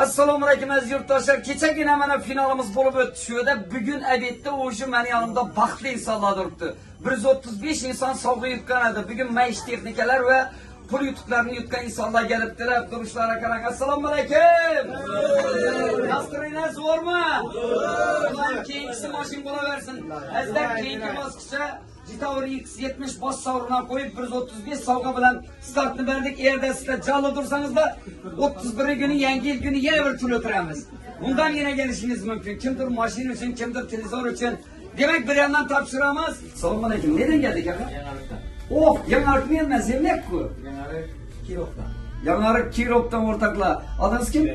Assalomu alaykum aziz yurtdoshlar. Kechagina mana finalimiz bo'lib o'tdi. Shu yerda bugun abetda o'sha meni yonimda baxtli insonlar turibdi. 135 inson sovg'a yutgan edi. Bugun maishiy texnikalar va pul yutuqlarini yutgan insonlar kelibdilar. Turishlari qarang. Assalomu alaykum. Nastroyingiz zo'rmi? Keyingisi mashin bo'laversin. Azizlar, keyingi bosqichda Jitover X70 bosh sovrindan qo'yib 135 sovg'a bilan startni berdik. Erda sizlar jallo tursangizlar 31 kuni yangi yil kuni yana bir tur o'tiramiz. Bundan yana kelishingiz mumkin. Kimdir mashina uchun, kimdir televizor uchun. Demak, bir yandan topshiramiz. Assalomu alaykum. Nereden geldik aka? Oh, Yangilik emas, Zemlyak-ku. Yangilik Kirovdan. Yangilik Kirovdan o'rtoqlar. Adınız kim?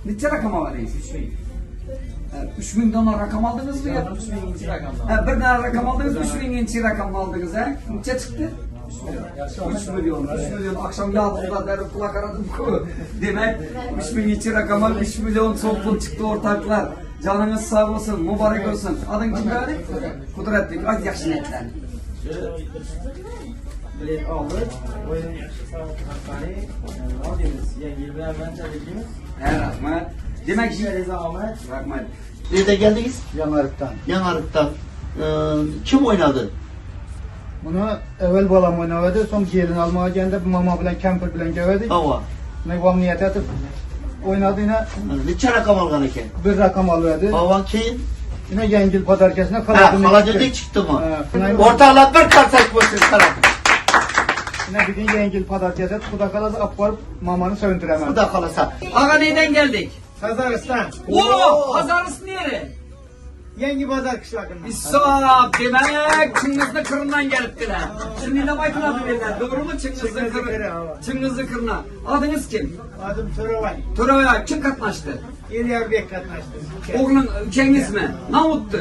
Necha rakam oldingiz? 3000 dan rakam aldınız mı ya? 3000 rakam. Bir tane rakam aldınız, 3000 rakam aldınız ha? Neçe çıktı? 3 milyon. 3 milyon. Akşam yağdığında derip kulak aradım ku. Demek 3000 rakama 3 milyon çok pul çıktı ortaklar. Canınız sağ olsun, mübarek olsun. Adın kim geldi? Kudretlik. Hadi yaxshi niyetler. Bilet aldık. Oyun hakkari. Aldığımız yangi yıl bilen ben tabrikimiz. Rahmat. Demek Şereze Ahmet. Rahmat. Nereden geldiniz? Yanarıktan. Yanarık'tan. Kim oynadı? Bunu evvel balam oynadı, son gelin almaya geldi, mama bilen, kemper bilen geldik. Hava. Meyvam niyet edip oynadı yine Neçe rakam algan eken? bir rakam alıyordu. Hava kim? Yine yengil pazarkesine Ha, kaladını Malaca'da çıktı mı? Evet. Ortalar bir karsak basın tarafı. Yine bir gün yengil pazarkesine kuda kalası aparıp mamanı söndüremez. Bu da kalasa. Ağa neden geldik? Kazaristan. Oo, pazarlısı nere? Yengi pazar kışlarında. İsap demek Çıngızlı kırından geliptiler. Şimdi ne baytılar dediler. Doğru mu Çıngızlı kırı? Çıngızlı kırına. Adınız kim? Adım Turovay. Turovaya kim katlaştı? İlyar Bey katlaştı. Oğlun ülkeniz mi? Namuttu.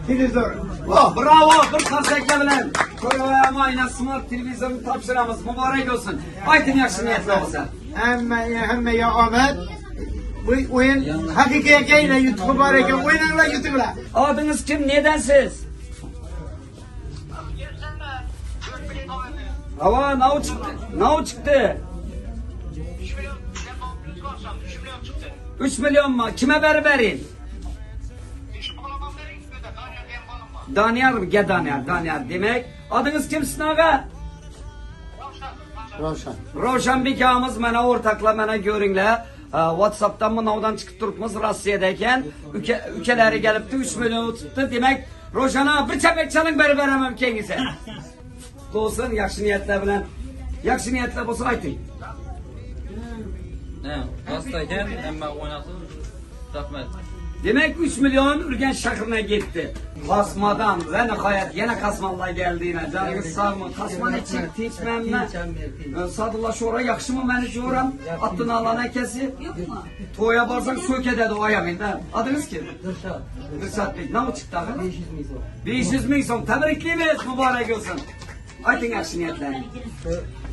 Televizor. Oh, bravo, bir karşıya bilen. Turovaya mayna smart televizyonu tapşıramız. Mübarek olsun. Aydın yaşlı niyetli olsa. Hemme ya Ahmet. Bu oyun hakikaten YouTube mübarek oynarlar YouTube'la. Adınız kim? Nedensiz? Hava nav çıktı. Nav çıktı. 3 milyon mu? Kime verin? Daniyar mı? Gel Daniyar. Daniyar demek. Adınız kimsin ağa? Ravşan. Ravşan Bika'mız bana ortakla bana görünle. WhatsApp'tan bu navdan çıkıp durupmuz Rusya'dayken ülkeleri gelip de 3 milyonu tuttu. Demek Ravşan'a bir çepek çalın beri veremem kendisi. Olsun yaxşı niyetler bilen. Yaxşı niyetler olsa aytın. Ne? Hastayken ama oynasın. Rahmet. Demek 3 milyon Ürgen şahrına gitti. Kasmadan ve nihayet yine kasmanlar geldiğine canınız sağ mı? Kasman içip içmem mi? Sadullah şora yakşı mı beni şoram? Attığını alana kesi. Toya barsan söke dedi o ayağında. Adınız kim? Kırsat Bey. Ne mi çıktı abi? 500 bin son. Tebrikliyiz mübarek olsun. Aytın yakşı niyetlerini.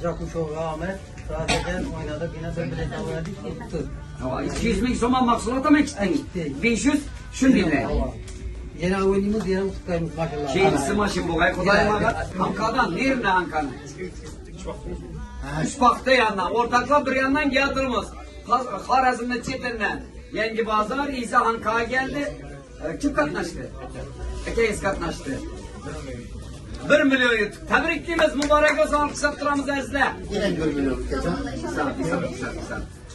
Jakuşov Ahmet. Fransa'dan oynadık. Yine de bilet aldık. 200 bin soma maksulata mı gittin? 500 şunu dinle. Yine oyunumuz yine tutkayımız maşallah. Şeyisi maşın bu gay kodayım aga. Ankara'dan nerede Ankara? Üç baktı yandan. Ortaklar bir yandan geldirmez. Harazm'ın çetinden. Yengi Bazar, İsa Ankara geldi. Kim katlaştı? Herkes katlaştı. 1 milyon yutuk. Tebrikliyiz mübarek olsun. Alkışlattıramız ezle. Yine görmüyorum. Güzel.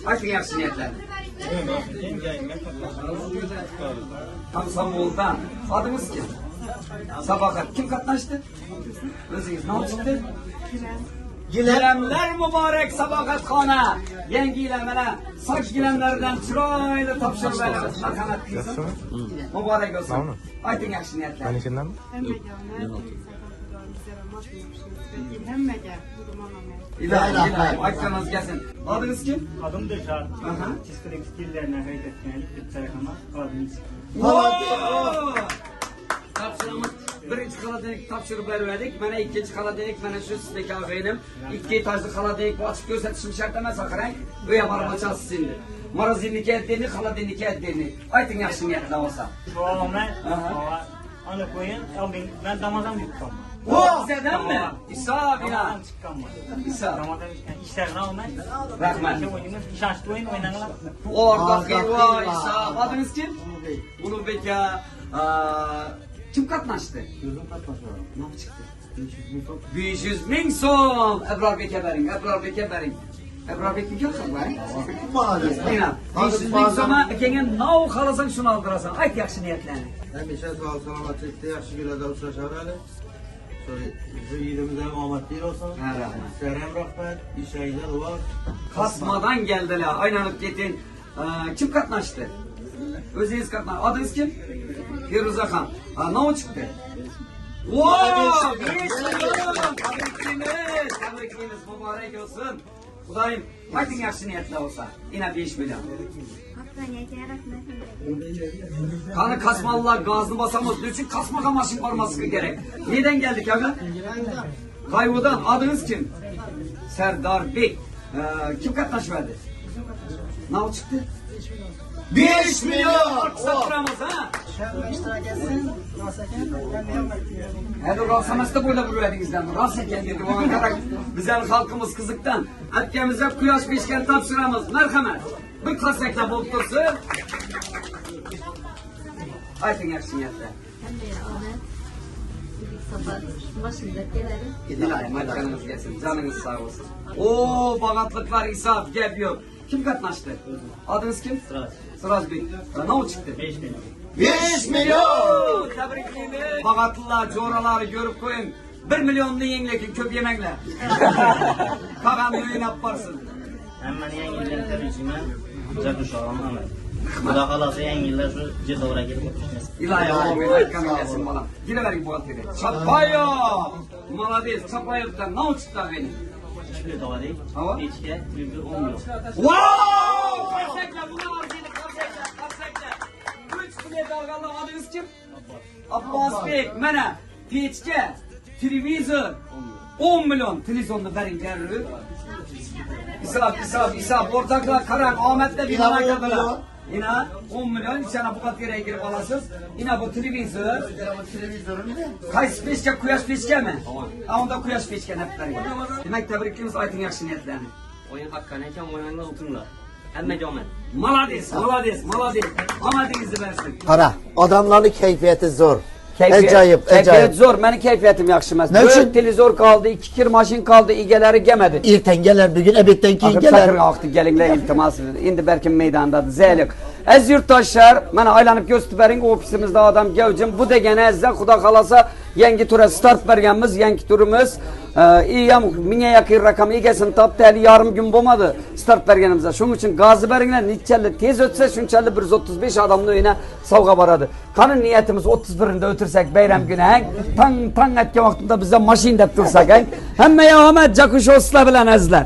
Açın yaxşı niyetler. Tam Sambol'dan. Adınız kim? Sabahat. Kim katlaştı? Özünüz ne çıktı? Gilemler mübarek Sabahat Han'a. Yengiyle bana saç gilemlerden çırayla tapşır böyle. Hakanat kılsın. Mübarek olsun. Aytın yaxşı niyetler. Aynı şeyden mi? İlahi. Aytsanız gelsin. Adınız kim? Adım Dışar. Aha. Çiskolik skillerine kaydetmeyelim. Bir tarafına adımız. Tapşırımız birinci kaladenik tapşırıp vermedik. Bana ikinci kaladenik, bana şu sizdeki ağabeynim. İki etajlı kaladenik bu açık gösterişim şartlamaz akarak. Ve yaparma çalsın şimdi. Marazinlik ettiğini, kaladenik ettiğini. Aytın yaxşı niyetli olsa. Bu Ahmet. Onu koyun. Ben damazan bir tutam. O bizeden mi? İsa abi ya. Ramadan çıkan var. İsa. Ramadan çıkan işlerine almayın. Rahmet. Oyunumuz işaçlı oyun oynanlar. Orada Kıyva İsa. Adınız kim? Ulubek ya. Kim katlaştı? Gözüm katlaşıyor. Ne çıktı? 500 bin son. 500 bin son. Ebrar Bek'e verin. Ebrar Bek'e verin. Ebrar Bek mi kalkın var? Aynen. 500 bin sona ekenen ne kalasan şunu aldırasan. Ayt yakşı niyetlerini. Hemşe sağ ol selametlikte yaxshi günlerde uçuşaveradi. Şu yiğidimizden omadli olsun. Ha, rahmet. Serem rahmet, işeyler var. Kasmadan geldiler. Aynanıp gidin. Kim katlaştı? Özünüz katlaştı. Adınız kim? Firuze Khan. Ne o çıktı? Wow! 5 milyon! Tebrikliniz mübarek olsun. Kudayım, haydi yaxşı niyetli olsa. Yine 5 milyon. Kanı kasmalılar gazını basamaz. Için kasmaka maşın varması gerek. Neden geldik abi? Kayvodan. Adınız kim? Serdar Bey. Kim katlaşverdi? Ne o çıktı? 5 milyon! Sattıramaz ha? Hadi rasamasında böyle buruyadınızdan. Raseken dedi. O Ankara güzel halkımız kızıktan. Ülkemize kuyaş pişken tapşıramız. Merhamet. Bir kasekle bulup dursun. Aytın yakışın yeter. İlahi maçkanınız gelsin. Canınız sağ olsun. Oo bagatlıklar isaf geliyor. Kim katlaştı? Adınız kim? Sıraz Bey. Ne o çıktı? 5 milyon. 5 milyon. Tebrikler. Bagatlılar, coğraları görüp koyun. 1 milyonlu yenglekin köp yemekler. Kagan düğün yaparsın. Hemen yan yıllar tercihime Cakuş oğlan Ahmet. Buda kalası yan yıllar şu Cedovra gelip oturmuş. İlahi Allah'ım aytkan gelsin bana. Gire verin bu altını. Çapaya. Malades, Çapaya'dan ne o çıktı benim? Hiçbir dava değil. Hava? İçkiye yüzde 10 milyon. Wow! Kasekle bunu arzuyla kasekle. 3 kule dalgalı adınız kim? Abbas Bey. Mene. Peçke. Televizyon. 10 milyon. Televizyonda verin geliri. İsap. Ortaklar Karan. Ahmet'le bir bana kadar. Yine 10 milyon. İçine bu katkıya girip alasınız. Yine bu televizyon. Kayısı peçke, kuyaş peçke mi? Ama onda kuyaş peçke hepleri. Demek tebrikliyoruz Aytın yakşı niyetlerini. Oyun hakkanayken oynanlar otururlar. Hem Ahmet. Malades. Ahmet'inizi versin. Para. Adamların keyfiyeti zor. Acayip. Keyfiyet zor. Benim keyfiyetim yakışmaz. Ne için? 4 televizor kaldı, 2 kir maşin kaldı, igeleri gemedi. İrten gelir bir gün, ebetten ki Akıp gelir. sakır aktı gelinler iltimas. İndi belki meydandadır. Zeylik. Ez yurttaşlar, bana aylanıp gösterin ofisimizde adam gevcim. Bu degene ezde kuda kalasa yengi tura start vergenimiz, yengi turumuz. İyiyem, mine yakın rakam igesin taptı eli yarım gün bulmadı start vergenimize. Şunun için gazı verenler nitçelli tez ötse şunçelli 135 adamlı oyuna savga baradı. Kanın niyetimiz 31'inde ötürsek bayram günü tang etken vaktinde bize maşin dep dursak. Hemme ya Ahmet Cakuş Osla bilen ezler.